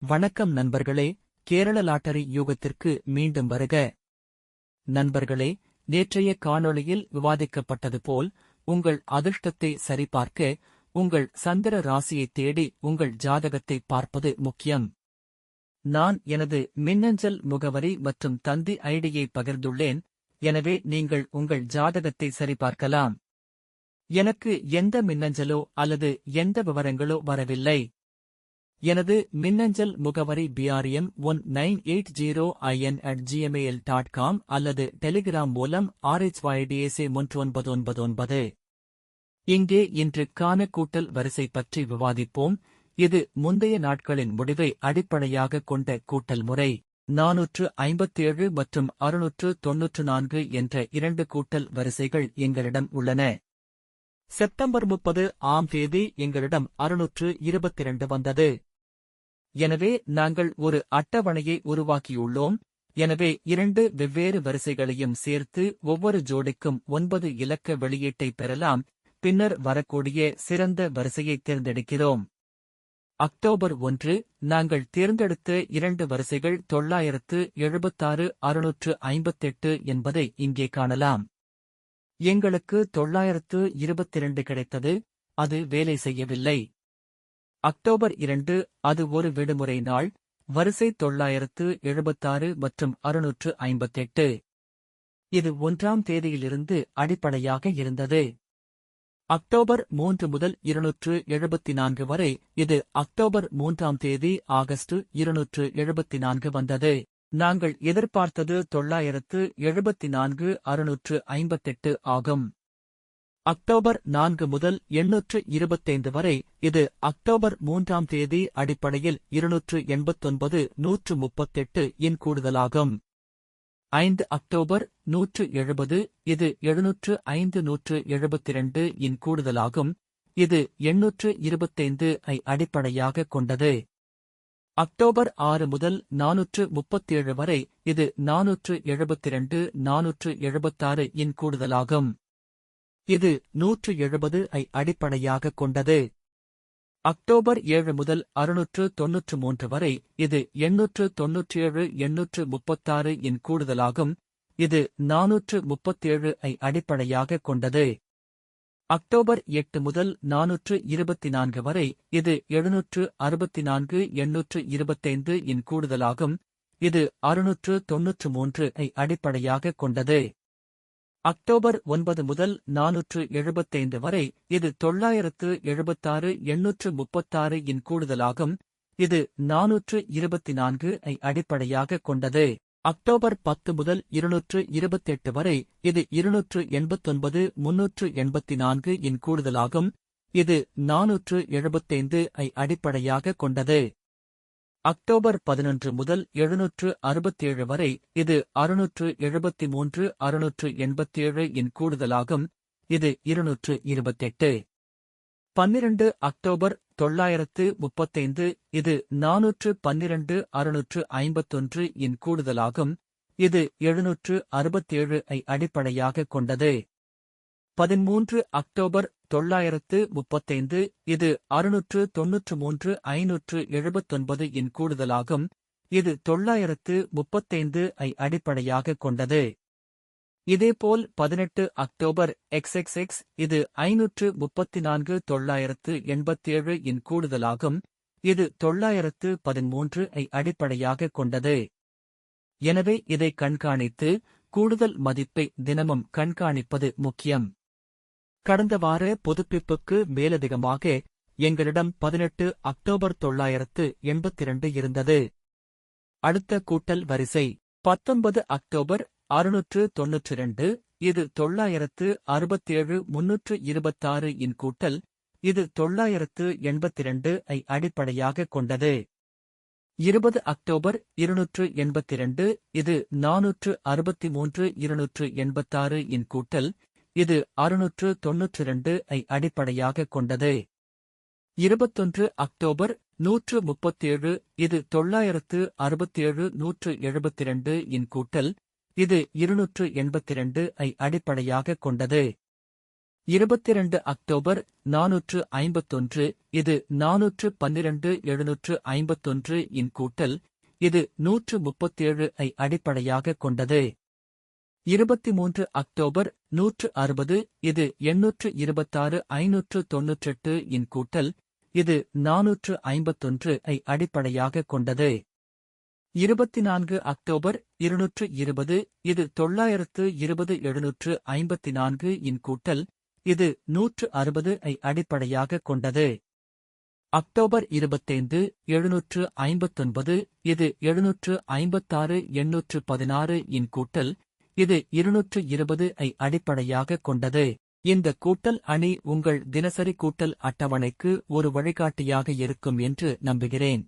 வணக்கம் நண்பர்களே, கேரள லாட்டரி யூகத்திற்கு மீண்டும் வருக. நண்பர்களே, நேற்றைய காணொளியில் விவாதிக்கப்பட்டது போல் உங்கள் அதிர்ஷ்டத்தை சரிபார்க்க உங்கள் சந்திர ராசியை தேடி உங்கள் ஜாதகத்தை பார்ப்பது முக்கியம். நான் எனது மின்னஞ்சல் முகவரி மற்றும் தந்தி ஐடியை பகிர்ந்துள்ளேன். எனவே நீங்கள் உங்கள் ஜாதகத்தை சரிபார்க்கலாம். எனக்கு எந்த மின்னஞ்சலோ அல்லது எந்த விவரங்களோ வரவில்லை. எனது மின்னஞ்சல் முகவரி brm1980in@gmail.com அல்லது டெலிகிராம் மூலம் rhydsA1999. இங்கே இன்று காண கூட்டல் வரிசை பற்றி விவாதிப்போம். இது முந்தைய நாட்களின் முடிவை அடிப்படையாக கொண்ட கூட்டல் முறை. 457 மற்றும் 694 என்ற இரண்டு கூட்டல் வரிசைகள் எங்களிடம் உள்ளன. செப்டம்பர் 30 ஆம் தேதி எங்களிடம் 622 வந்தது. எனவே நாங்கள் ஒரு அட்டவணையை உருவாக்கியுள்ளோம். எனவே இரண்டு வெவ்வேறு வரிசைகளையும் சேர்த்து ஒவ்வொரு ஜோடிக்கும் 9 இலக்க வெளியீட்டை பெறலாம். பின்னர் வரக்கூடிய சிறந்த வரிசையை தேர்ந்தெடுக்கிறோம். அக்டோபர் 1 நாங்கள் தேர்ந்தெடுத்த இரண்டு வரிசைகள் 976 658 என்பதை இங்கே காணலாம். எங்களுக்கு 922 கிடைத்தது. அது வேலை செய்யவில்லை. அக்டோபர் 2 அது ஒரு விடுமுறை நாள். வரிசை 976 மற்றும் 658. இது 1ஆம் தேதியிலிருந்து அடிப்படையாக இருந்தது. அக்டோபர் 3 முதல் 274 வரை இது அக்டோபர் 3ஆம் தேதி ஆகஸ்ட் 274 வந்தது. நாங்கள் எதிர்பார்த்தது 974 658 ஆகும். அக்டோபர் 4 முதல் 825 வரை இது அக்டோபர் 3ஆம் தேதி அடிப்படையில் 289 138 இன் கூடுதலாகும். 5 அக்டோபர் 170 இது 705 172 இன் கூடுதலாகும். இது 825 ஐ அடிப்படையாக கொண்டது. அக்டோபர் 6 முதல் 437 வரை இது 472 476 இன் கூடுதலாகும். இது 170 ஐ அடிப்படையாக கொண்டது. அக்டோபர் 7 முதல் 693 வரை இது 897 836 இன் கூடுதலாகும். இது 437 ஐ அடிப்படையாக கொண்டது. அக்டோபர் 8 முதல் 424 வரை இது 764 825 இன் கூடுதலாகும். இது 693 ஐ அடிப்படையாக கொண்டது. அக்டோபர் 9 முதல் 475 வரை இது 976 836 இன் கூடுதலாகும். இது 424 ஐ அடிப்படையாக கொண்டது. அக்டோபர் 10 முதல் 228 வரை இது 289 384 இன் கூடுதலாகும். இது 475 ஐ அடிப்படையாக கொண்டது. அக்டோபர் 11 முதல் 767 வரை இது 673 687 இன் கூடுதலாகும். இது 228. 12 அக்டோபர் 935 இது 412 651 இன் கூடுதலாகும். இது 767 ஐ அடிப்படையாக கொண்டது. 13 அக்டோபர் 935 இது 693 579 இன் கூடுதலாகும். இது 935 ஐ அடிப்படையாக கொண்டது. இதேபோல் 18 அக்டோபர் XXX இது 534 987 இன் கூடுதலாகும். இது 913 ஐ அடிப்படையாக கொண்டது. எனவே இதை கண்காணித்து கூடுதல் மதிப்பை தினமும் கண்காணிப்பது முக்கியம். கடந்த வார புதுப்பிப்புக்கு மேலதிகமாக எங்களிடம் 18 அக்டோபர் 982 இருந்தது. அடுத்த கூட்டல் வரிசை 19 அக்டோபர் 692 இது 967 326 இன் கூட்டல். இது 982 ஐ அடிப்படையாக கொண்டது. 20 அக்டோபர் 282 இது 463 286 இன் கூட்டல். இது 692 ஐ அடிப்படையாக கொண்டது. 21 அக்டோபர் 137 இது 967 172 இன் கூட்டல். இது 282 ஐ அடிப்படையாக கொண்டது. 22 அக்டோபர் 451 இது 412 751 இன் கூட்டல், இது 137 ஐ அடிப்படையாகக் கொண்டது. 23 அக்டோபர் 160 இது 826 598 இன் கூட்டல், இது 451 ஐ அடிப்படையாகக் கொண்டது. 24 அக்டோபர் 220 இது 920 754 இன் கூட்டல், இது 160 ஐ அடிப்படையாகக் கொண்டது. அக்டோபர் 25 759 இது 756 816 இன் கூட்டல், இது 220 ஐ அடிப்படையாகக் கொண்டது. இந்த கூட்டல் அணி உங்கள் தினசரி கூட்டல் அட்டவணைக்கு ஒரு வழிகாட்டியாக இருக்கும் என்று நம்புகிறேன்.